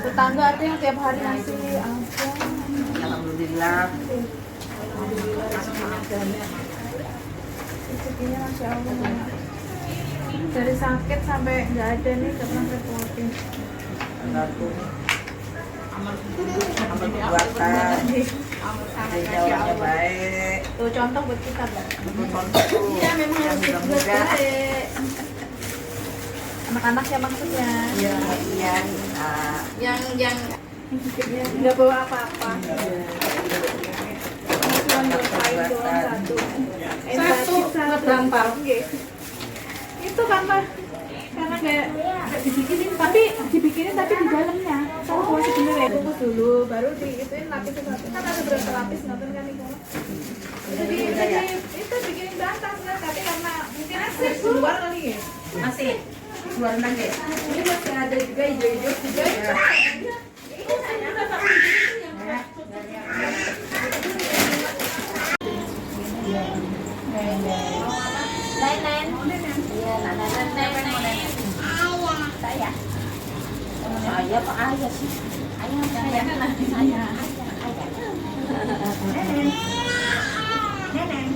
Tetangga ada yang tiap hari ngasih ampun. Alhamdulillah. Rezekinya Masya Allah. Dari sakit sampai nggak ada nih, nggak pernah repotin. Amal buatan. Jawabnya baik. Tuh contoh buat kita, Bang. Contoh. Iya, memang harus mudah-mudah. Anak-anaknya maksudnya. Iya, iya. Yang nggak bawa apa-apa. Cuma doain doang satu gampang. Itu karena kayak dibikinin tapi di dalamnya sama kuah sebenarnya bungkus dulu baru diituin lapis satu kan ada berapa lapis nonton kan itu itu bikinin bantah tapi karena mungkin masih keluar kali ya Masih. Keluar lagi. ini masih ada juga hijau-hijau juga Lain-lain. Iya, lain-lain. Saya. Saya Pak Ayah sih. Ayah. Neneng.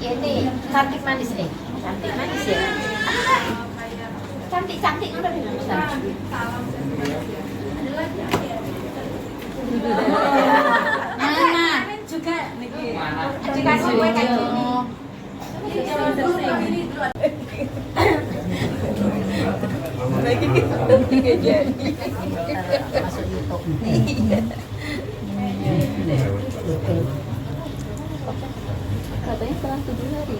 Ini cantik manis nih. Cantik manis ya. Cantik udah bilang Nana juga dikasih kue kayak gini. Lagi kita jadi masuk YouTube. Katanya setelah 7 hari.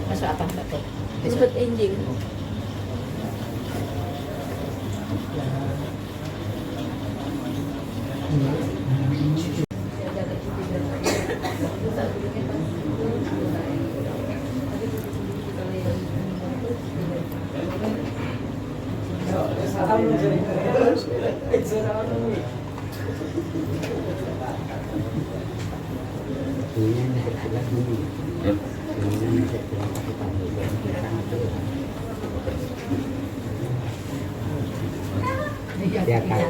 Masuk apa Mbak? Disebut ending. Ya kan.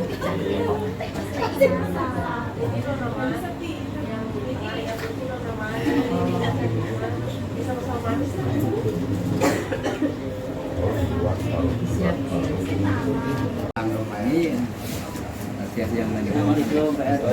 Yang Assalamualaikum Pak RT.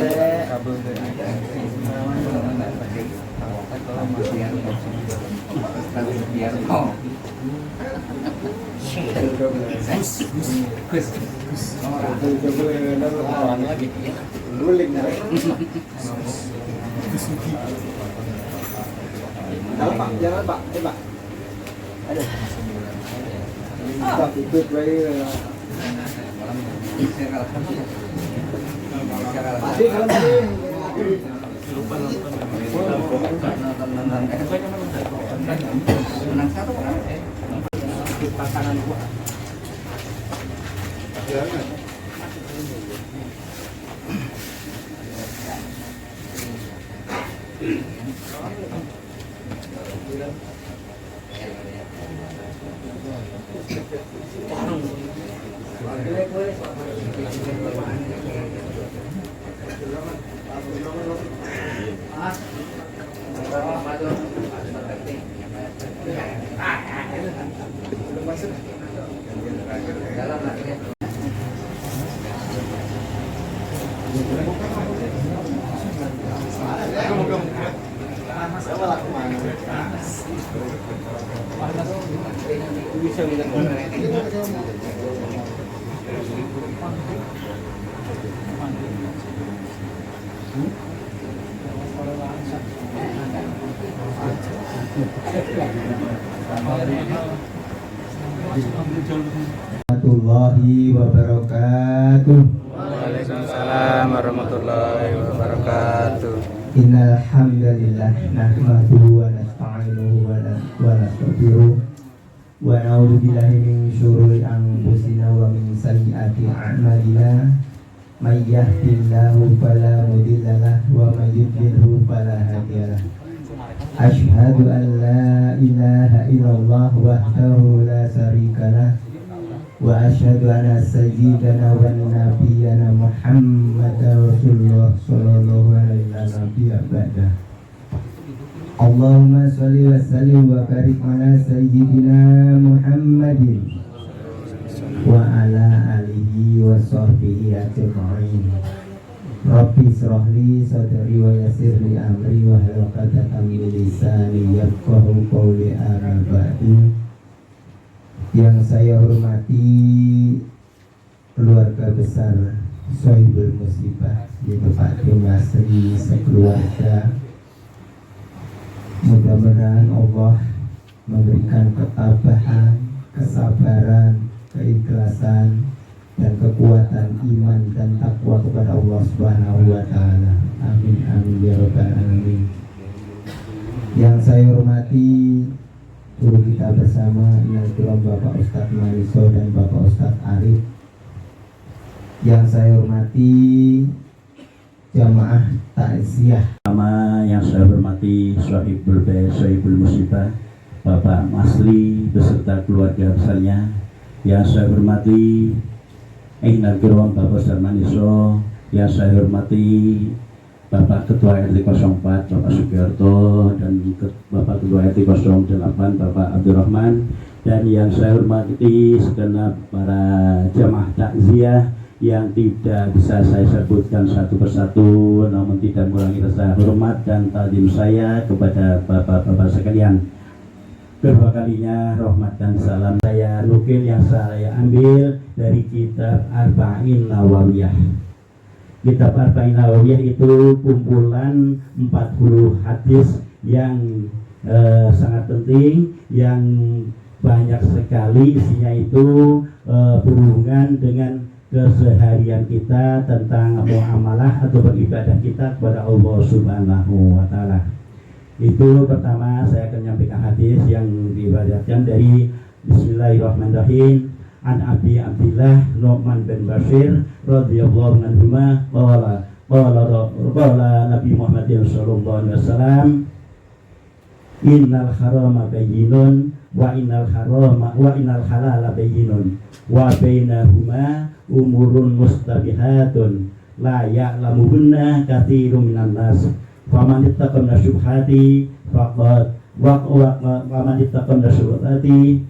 Jangan Pak, Pak. Ada. Kita tutup lagi. Pasti kalau lupa menang satu pasangan gua. Warahmatullahi wabarakatuh. Waalaikumsalam warahmatullahi wabarakatuh. Innal hamdalillah nahmaduhu wa nasta'inuhu wa nastaghfiruh wa na'udzu billahi min syururi anfusina wa min sayyiati a'malina may yahdihillahu fala mudilla lahu wa may yudlilhu fala hadiya lahu. Asyhadu an la ilaha illallah wahdahu la syarika lahu wa asyhadu anna sayyidana wa nabiyyana Muhammadar Rasulullah sallallahu alaihi wasallam. Allahumma sholli wa sallim wa barik ala sayyidina Muhammadin wa ala alihi wa sahbihi ajma'in. Rabbi shrah li sadri wa yassir li amri wa hlul 'uqdatam min lisani yafqahu qawli. Amma ba'du. Yang saya hormati keluarga besar Sohibul Musibah, yaitu Pak Demasri sekeluarga. Mudah-mudahan Allah memberikan ketabahan, kesabaran, keikhlasan, dan kekuatan iman dan takwa kepada Allah Subhanahu wa Ta'ala. Amin amin ya rabbal alamin. Yang saya hormati guru kita bersama Inal Bapak Ustadz Maniso dan Bapak Ustadz Arif. Yang saya hormati jamaah takziah. Pertama yang saya hormati Sohibul Musibah Bapak Masli beserta keluarga besarnya. Yang saya hormati Inal Kiram Bapak Ustadz Maniso. Yang saya hormati Bapak Ketua RT 04 Bapak Sugiarto dan Bapak Ketua RT 08 Bapak Abdurrahman. Dan yang saya hormati segenap para jamaah takziah yang tidak bisa saya sebutkan satu persatu, namun tidak mengurangi rasa hormat dan takdim saya kepada bapak-bapak sekalian. Kedua kalinya rahmat dan salam saya nukil yang saya ambil dari kitab Arba'in Nawawiyah. Kitab Arba'in Nawawiyah itu kumpulan 40 hadis yang sangat penting, yang banyak sekali isinya itu berhubungan dengan keseharian kita tentang muamalah atau beribadah kita kepada Allah Subhanahu wa Ta'ala. Itu pertama saya akan menyampaikan hadis yang diriwayatkan dari Bismillahirrahmanirrahim. An Abi Abdillah Nu'man bin Bashir radhiyallahu anhu qala Nabi Muhammad sallallahu alaihi wasallam, innal harama bayyinun wa innal halala bayyinun wa bainahuma umurun mustabihatun la ya'lamuhunna katsirun minan nas faman ittaqana syubhati faqad waman ittaqana syubhati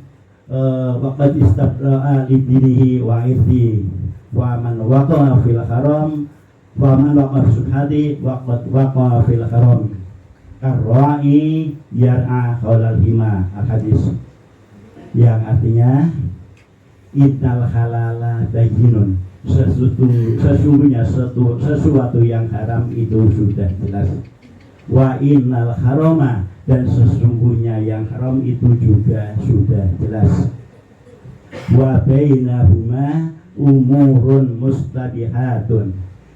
waqad istabra'a li dinihi wa irdi wa man waqa'a fil haram wa man waqa'a syubhati waqad waqa'a fil haram karra'i yar'a haulal hima. Al-hadis yang artinya innal halala bayyinun, sesungguhnya sesuatu yang haram itu sudah jelas. Wa innal harama, dan sesungguhnya yang haram itu juga sudah jelas. Wa bainahuma umurun mustabihatun,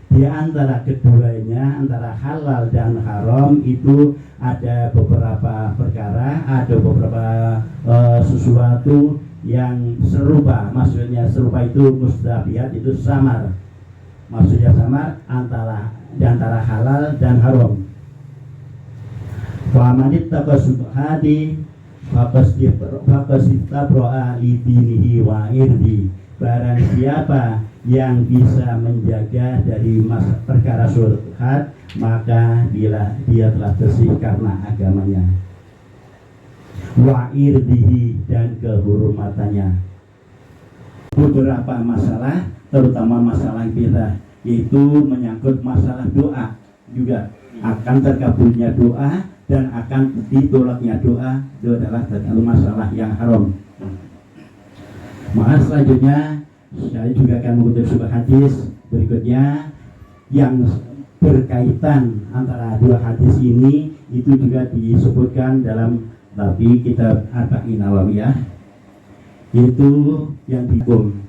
di antara keduanya, antara halal dan haram itu ada beberapa perkara, ada beberapa sesuatu yang serupa. Maksudnya serupa itu mustabihat, itu samar. Maksudnya samar antara halal dan haram. Wa man ittaqa syubhati faqad istabra'a li dinihi wa irdi. Barang siapa yang bisa menjaga dari perkara syubhat, maka dia telah bersih karena agamanya. Wa irdihi, dan kehormatannya. Beberapa masalah, terutama masalah kita, yaitu menyangkut masalah doa juga. Akan terkabulnya doa dan akan ditolaknya doa, itu adalah masalah yang haram. Maka selanjutnya saya juga akan mengutip sebuah hadis berikutnya yang berkaitan antara dua hadis ini, itu juga disebutkan dalam tapi kitab Arba'in Nawawiyah, itu yang dikum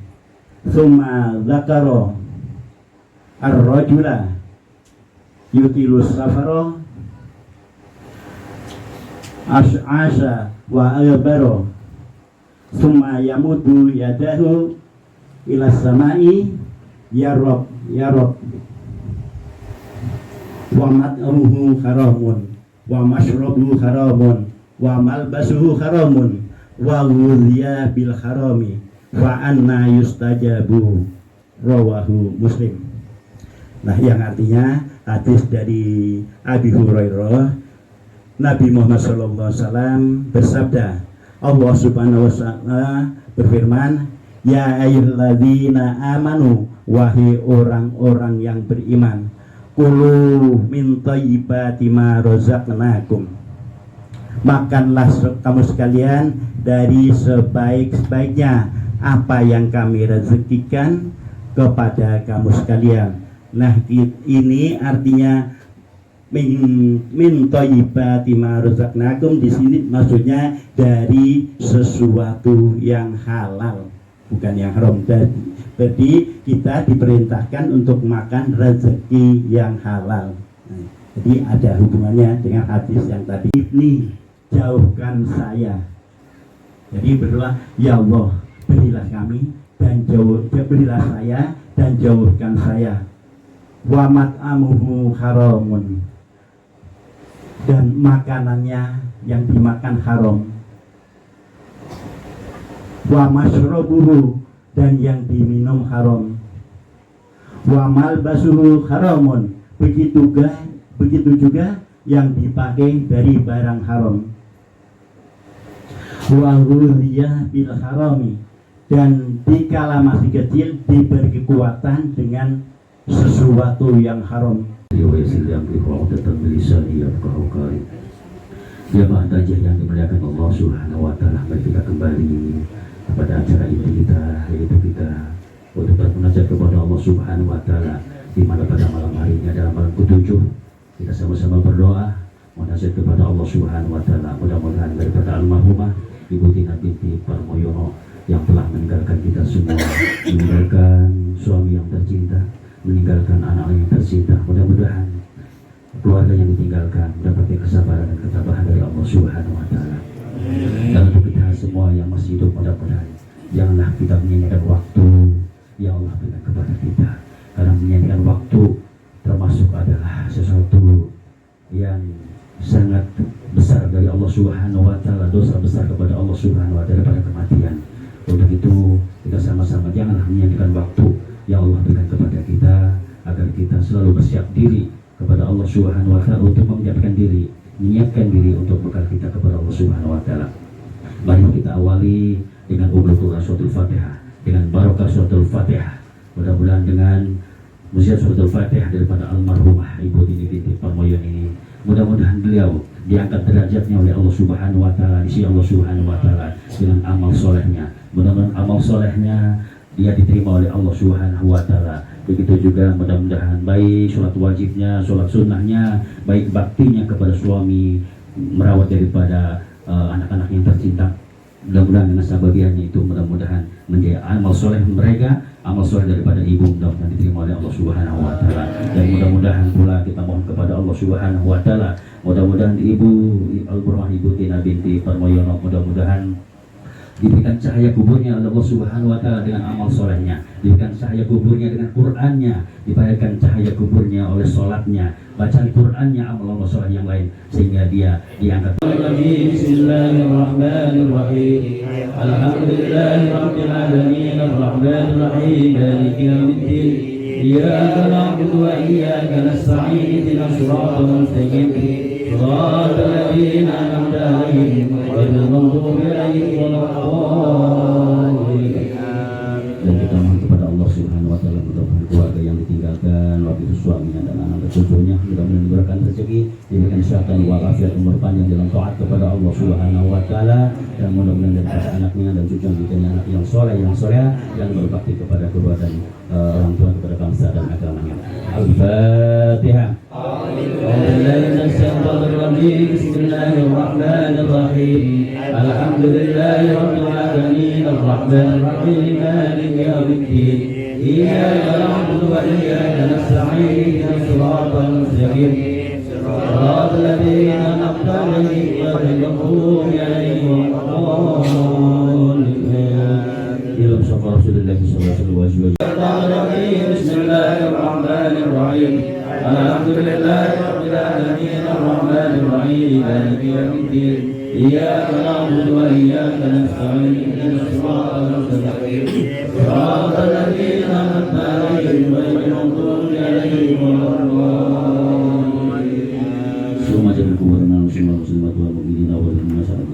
summa zakaro ar-rajula yutilus safaro as'asa wa albaro summa yamudu yadahu ila samai yarad wa mat'amuhu haramun wa mashrabuhu haramun wa malbasuhu haramun wa ghudhiya bil harami wa anna yustajabu rawahu Muslim. Nah, yang artinya hadis dari Abi Hurairah, Nabi Muhammad SAW bersabda, Allah Subhanahu wa Ta'ala berfirman, ya ayyuhalladzina amanu, wahai orang-orang yang beriman, kulu min thayyibati ma razaqnakum, makanlah kamu sekalian dari sebaik-baiknya apa yang kami rezekikan kepada kamu sekalian. Nah, ini artinya min thayyibati ma razaqnakum, di sini maksudnya dari sesuatu yang halal, bukan yang haram. Jadi kita diperintahkan untuk makan rezeki yang halal. Nah, jadi ada hubungannya dengan hadis yang tadi. Ini jauhkan saya. Jadi berdoa, ya Allah, berilah kami dan berilah saya dan jauhkan saya. Wa mat'amuhu haramun, dan makanannya yang dimakan haram. Wa mashrabuhu, dan yang diminum haram. Wa malbasuhu haramun, begitu juga yang dipakai dari barang haram. Wa ghudhiya bil harami, dan dikala masih kecil diberi kekuatan dengan sesuatu yang haram. Jamaah tajah yang dimuliakan Allah Subhanahu wa Ta'ala, mari kita kembali kepada acara inti kita, yaitu kita untuk bermunajat kepada Allah Subhanahu wa Ta'ala di mana pada malam hari ini adalah malam ke-7. Kita sama-sama berdoa munajat kepada Allah Subhanahu wa Ta'ala, mudah-mudahan daripada almarhumah Ibu Tina binti Parmoyono yang telah meninggalkan kita semua, meninggalkan suami yang tercinta, meninggalkan anak yang tercinta, mudah-mudahan keluarga yang ditinggalkan mendapatkan kesabaran dan ketabahan dari Allah Subhanahu wa Ta'ala. Dan untuk kita semua yang masih hidup, mudah-mudahan janganlah kita menyanyikan waktu yang Allah berikan kepada kita, karena menyanyikan waktu termasuk adalah sesuatu yang sangat besar dari Allah Subhanahu wa Ta'ala, dosa besar kepada Allah Subhanahu wa Ta'ala daripada kematian. Untuk itu kita sama-sama janganlah menyanyikan waktu yang Allah berikan kepada kita, agar kita selalu bersiap diri kepada Allah Subhanahu wa Ta'ala untuk menyiapkan diri untuk bekal kita kepada Allah Subhanahu wa Ta'ala. Mari kita awali dengan umul suratul Fatihah, dengan barokah suratul Fatihah. Mudah-mudahan dengan muziat suratul Fatihah daripada almarhumah Ibu Tini binti Parmoyon ini, mudah-mudahan beliau diangkat derajatnya oleh Allah Subhanahu wa Ta'ala di sisi Allah Subhanahu wa Ta'ala dengan amal solehnya. Mudah-mudahan amal solehnya dia diterima oleh Allah Subhanahu wa Ta'ala. Begitu juga mudah-mudahan baik sholat wajibnya, sholat sunnahnya, baik baktinya kepada suami, merawat daripada anak-anak yang tercinta. Mudah-mudahan dengan sababiannya itu mudah-mudahan menjadi amal soleh mereka, amal soleh daripada ibu, mudah-mudahan diterima oleh Allah Subhanahu wa Ta'ala. Dan mudah-mudahan pula kita mohon kepada Allah Subhanahu wa Ta'ala, mudah-mudahan Ibu almarhumah Ibu Tina binti Parmoyono, mudah-mudahan diberikan cahaya kuburnya oleh Allah Subhanahu wa Ta'ala dengan amal solehnya, diberikan cahaya kuburnya dengan Qur'annya, diberikan cahaya kuburnya oleh sholatnya, bacaan Qur'annya, amal soleh yang lain, sehingga dia diangkat. Bismillahirrahmanirrahim. Alhamdulillahirabbil alamin, arrahmanirrahim, maliki yaumiddin. Iyyaka na'budu wa iyyaka nasta'in, ihdinas siratal mustaqim. Shiratal ladzina an'amta 'alaihim ghairil maghdubi 'alaihim waladdallin. Dan kita mohon kepada Allah Subhanahu wa Ta'ala, mudah-mudahan keluarga yang ditinggalkan, waktu itu suaminya dan anak cucunya, mudah-mudahan diberikan rezeki, diberikan kesehatan walafiat, umur panjang dalam taat kepada Allah Subhanahu wa Ta'ala, dan mudah-mudahan daripada anaknya dan cucunya diberikan anak yang soleh, yang berbakti kepada kedua dan orang tua, kepada bangsa dan agamanya. Al-Fatihah. Bismillahirrahmanirrahim. Alhamdulillahirabbil alamin, arrahmanirrahim, maliki yaumiddin. Iyyaka na'budu wa iyyaka nasta'in, ihdinas siratal mustaqim. Shiratal ladzina an'amta 'alaihim ghairil maghdubi 'alaihim waladdallin. Rasulullah sallallahu alaihi wasallam. Bismillahirrahmanirrahim. الرحيم الحمد لله رب العالمين الرحمن الرحيم مالك يوم الدين إياك نعبد وإياك نستعين اهدنا الصراط المستقيم صراط الذين أنعمت عليهم غير المغضوب عليهم ولا الضالين. Semua jadi kubur semua muslimat wal mukminin wal masyarakat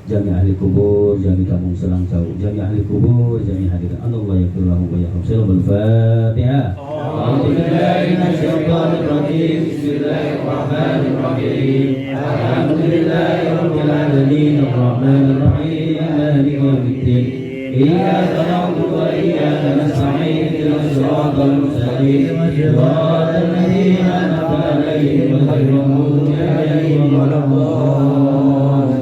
jami ahli kubur, jami kampung selang jauh, jami ahli kubur, jami hadirin Allah yaghfirlahu wa yarhamhu. Al-Fatihah. A'udzu billahi minasyaitonir rajim. Bismillahirrahmanirrahim. Alhamdulillahi rabbil alamin arrahmanir rahim maliki yaumiddin. Iyyaka na'budu wa iyyaka nasta'in ihdinas siratal mustaqim siratal ladzina an'amta 'alaihim ghairil maghdubi 'alaihim waladdallin.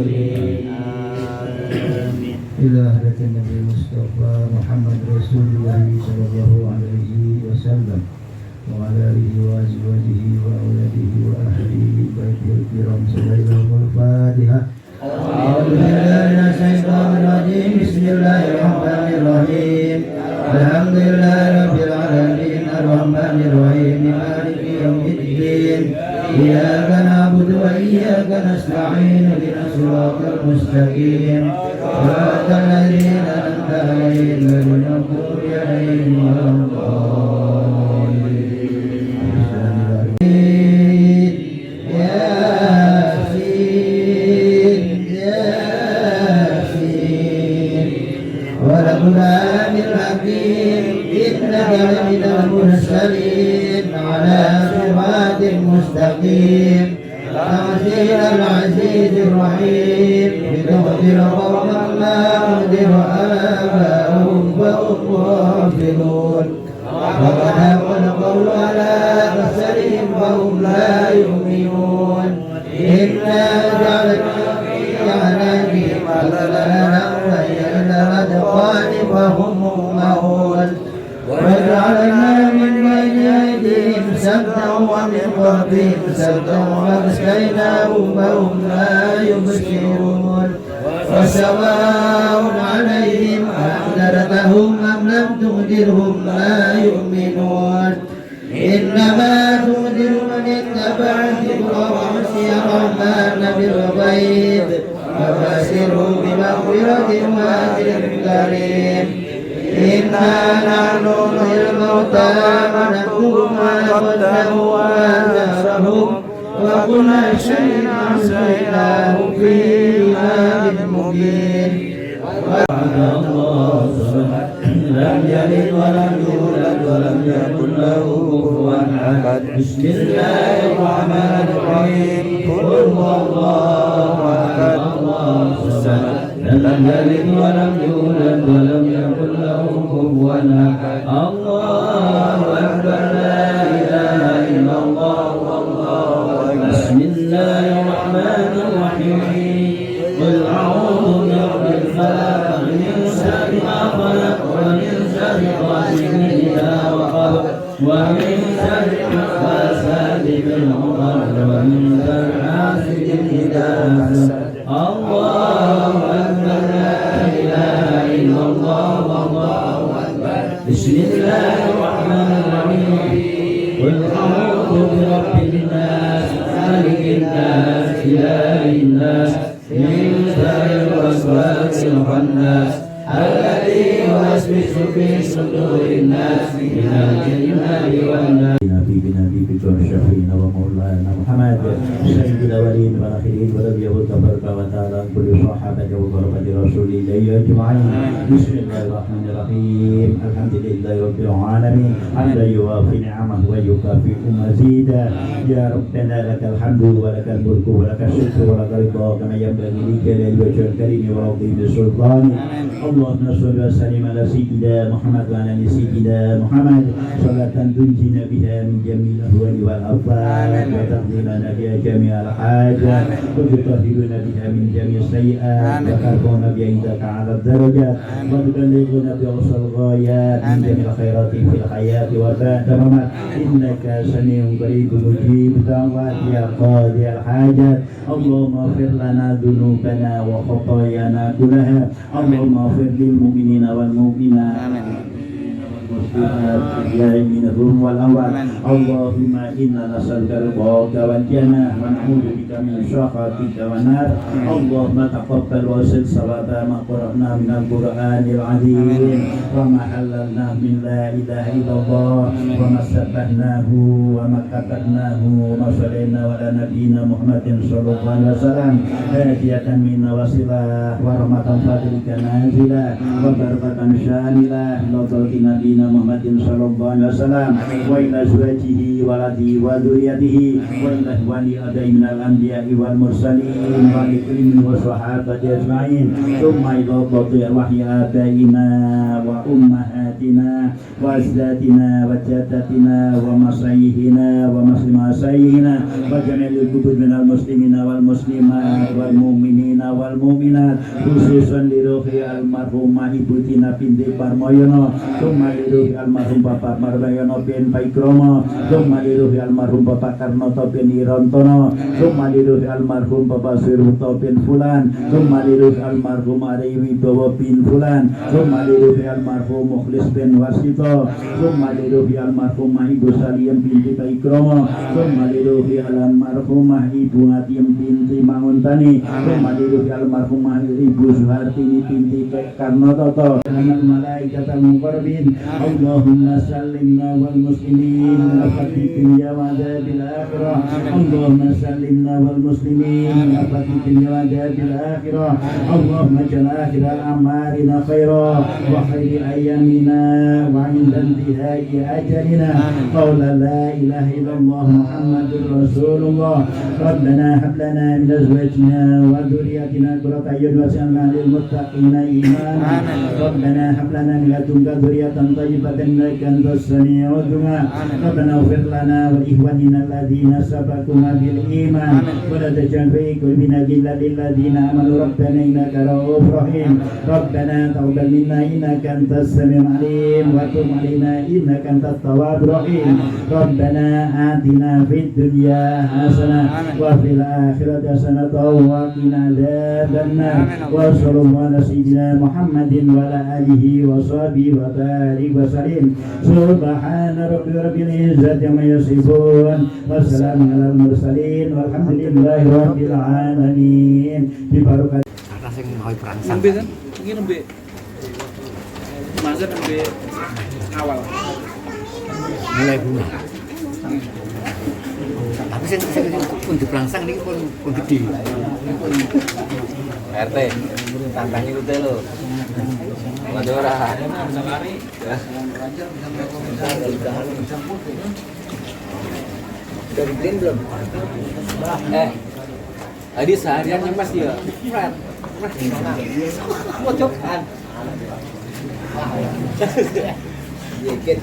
إلى هداية النبي المصطفى محمد رسول الله صلى الله عليه وسلم وعلى آله وأزواجه وأولاده وأهله بيته الكرام سلام الفاتحة. أعوذ بالله من الشيطان الرجيم بسم الله الرحمن الرحيم الحمد لله رب العالمين الرحمن الرحيم مالك يوم الدين إياك نعبد وإياك نستعين اهدنا الصراط المستقيم صراط الذين أنعمت عليهم غير المغضوب عليهم ولا الضالين. ياسين ياسين والقرآن الحكيم إنك لمن المرسلين على صراط مستقيم تنزيل العزيز الرحيم لتنذر قوما ما أنذر آباؤهم فهم غافلون وقد حق القول على أكثرهم فهم لا يؤمنون إنا جعلنا في أعناقهم أغلالا وهي إلى الأذقان فهم مغمحون وجعلنا من بين أيديهم سدا ومن خلفهم سدا وأغشيناهم فهم لا يبصرون وسواء عليهم أنذرتهم أم لم تنذرهم لا يؤمنون إنما تنذر من اتبع الذكر وخشي الرحمن بالغيب فبشره بمغفرة وأجر كريم. إنا نحن نحيي الموتى ونكتب ما قدموا وآثارهم وكل شيء أحصيناه في إمام مبين. الله صمد لم يلد ولم يولد ولم يكن له كفوا أحد. بسم الله الرحمن الرحيم قل هو الله أحد الله الصمد لم يلد ولم يولد ولم يكن له كفوا أحد. الله أكبر لا إله إلا الله والله أكبر. بسم الله الرحمن الرحيم قل أعوذ برب الفلق من شر ما خلق ومن شر غاسق إذا وقب ومن شر النفاثات في العقد ومن شر حاسد إذا حسد. الله أكبر لا إله إلا الله والله أكبر. بسم الله الرحمن الرحيم قل أعوذ برب الناس مالك الناس إله الناس من شر الوسواس الخناس الذي يوسوس في صدور الناس من الجنة والناس. نبي بكم الشفيعين ومولانا محمد سيد الأولين والآخرين ونبي تبارك وتعالى كل صحابة وقربة رسول الله أجمعين. بسم الله الرحمن الرحيم الحمد لله رب العالمين حمدا يوافي نعمه ويكافئ مزيدا. يا ربنا لك الحمد ولك الملك ولك الشكر ولك الرضا كما ينبغي لجلال وجهك الكريم وعظيم سلطانك. اللهم صل وسلم على سيدنا محمد وعلى ال سيدنا محمد صلاة تنجينا بها من جميع الأهوال والأضرار وتقضي لنا بها جميع الحاجات وتطهرنا بها من جميع السيئات وترفعنا بها عندك على الدرجات وتبلغنا بأقصى الغايات من جميع الخيرات في الحياة وبعد الممات إنك سميع قريب مجيب دعوات يا قاضي الحاجات. اللهم اغفر لنا ذنوبنا وخطايانا كلها. اللهم اغفر للمؤمنين والمؤمنات والمسلمات الأحياء منهم والأموات اللهم إنا نسألك رضاك والجنة ونعوذ بك من سخطك والنار اللهم تقبل وزد صلاة ما قرأنا من القرآن العظيم وما حللناه من لا إله إلا الله وما سبحناه وما كتبناه وما صلينا على نبينا محمد صلى الله عليه وسلم هدية منا وصلة ورحمة فضلك نازلة وبركة شاملة لطلق نبينا محمد صلى الله عليه وسلم وإلى أزواجه ولده وذريته وإلى إخوانه أدعي من الأنبياء والمرسلين ولكل والصحابة أجمعين ثم إلى قضاء وحي آبائنا وأمهاتنا وأجدادنا وجداتنا ومصايخنا ومصايخنا وجميع الكتب من المسلمين والمسلمات والمؤمنين والمؤمنات خصوصا لروح المرحومة Ibu Tina binti Parmoyono thumma liruhi almarhum Bapak Marbayono bin Paikromo thumma liruhi almarhum Bapak Karnoto bin Irontono thumma liruhi almarhum Bapak Suruto bin Fulan thumma liruhi almarhum Ari Wibowo bin Fulan thumma liruhi almarhum Mukhlis bin Wasito thumma liruhi almarhum Ibu Saliem binti Paikromo thumma liruhi almarhum Ibu Atiem binti Manguntani thumma liruhi almarhum Ibu Suhartini binti Karnoto الملائكة المقربين اللهم سلمنا والمسلمين في الدنيا وعذاب الآخرة اللهم سلمنا والمسلمين في الدنيا وعذاب الآخرة اللهم اجعل آخر أعمالنا خيرا وخير أيامنا وعند انتهاء أجلنا قول لا إله إلا الله محمد رسول الله ربنا هب لنا من أزواجنا وذرياتنا قرة أعين واجعلنا للمتقين إماما ربنا هب لنا من لدنك ذرية طيبة إنك أنت السميع الدعاء ربنا اغفر لنا ولإخواننا الذين سبقونا بالإيمان ولا تجعل في قلوبنا غلا للذين آمنوا ربنا إنك رؤوف رحيم ربنا تقبل منا إنك أنت السميع العليم وتب علينا إنك أنت التواب الرحيم ربنا آتنا في الدنيا حسنة وفي الآخرة حسنة وقنا عذاب النار وصلى الله على سيدنا محمد وعلى آله وصحبه وبارك وسلم سبحان رب العزة عما يصفون والسلام على المرسلين والحمد لله رب العالمين ببركة Nembe kan? Ini nembe. Masa nembe awal. Mulai bunga. Tapi saya pun diperangsang ini pun gede. RT, tantangin itu lo. Madora. Dari green belum? Tadi seharian yang mas dia. Pojokan. Dikit.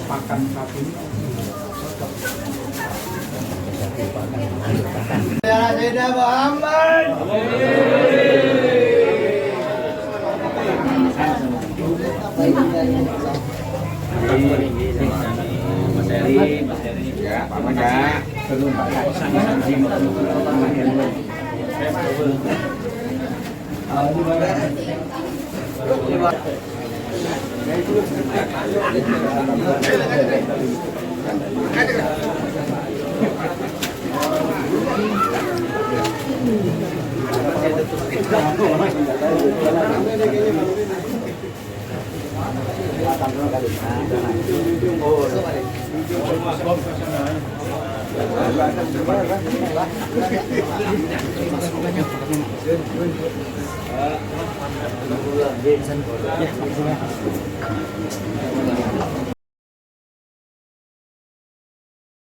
Pakan sapi. Ya Sayyidina Muhammad. Mas Eri, ya, Pak Manda.